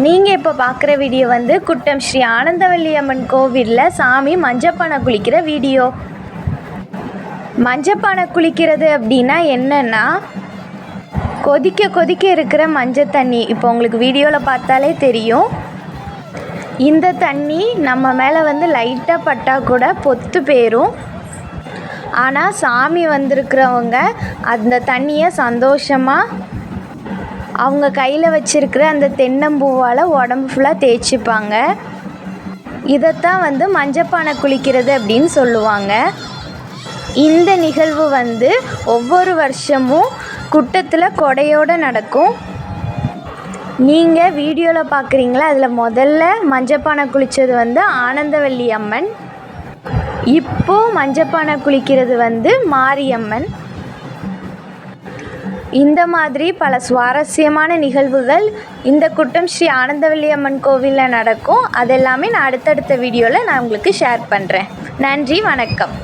நீங்கள் இப்போ பார்க்குற வீடியோ வந்து குட்டம் ஸ்ரீ ஆனந்தவல்லி அம்மன் கோவிலில் சாமி மஞ்சப்பானை குளிக்கிற வீடியோ. மஞ்சப்பானை குளிக்கிறது அப்படின்னா என்னென்னா, கொதிக்க கொதிக்க இருக்கிற மஞ்சள் தண்ணி. இப்போ உங்களுக்கு வீடியோவில் பார்த்தாலே தெரியும். இந்த தண்ணி நம்ம மேலே வந்து லைட்டாக பட்டால் கூட பொத்து போயிடும். ஆனால் சாமி வந்திருக்கிறவங்க அந்த தண்ணியை சந்தோஷமாக அவங்க கையில் வச்சுருக்கிற அந்த தென்னம்பூவால் உடம்பு ஃபுல்லாக தேய்ச்சிப்பாங்க. இதைத்தான் வந்து மஞ்சப்பானை குளிக்கிறது அப்படின்னு சொல்லுவாங்க. இந்த நிகழ்வு வந்து ஒவ்வொரு வருஷமும் குட்டத்தில் கொடையோடு நடக்கும். நீங்கள் வீடியோவில் பார்க்குறீங்களா, அதில் முதல்ல மஞ்சப்பானை குளித்தது வந்து ஆனந்தவல்லி அம்மன். இப்போது மஞ்சப்பானை குளிக்கிறது வந்து மாரியம்மன். இந்த மாதிரி பல சுவாரஸ்யமான நிகழ்வுகள் இந்த குட்டம் ஸ்ரீ ஆனந்தவல்லி அம்மன் கோவிலில் நடக்கும். அதெல்லாமே நான் அடுத்தடுத்த வீடியோவில் நான் உங்களுக்கு ஷேர் பண்ணுறேன். நன்றி, வணக்கம்.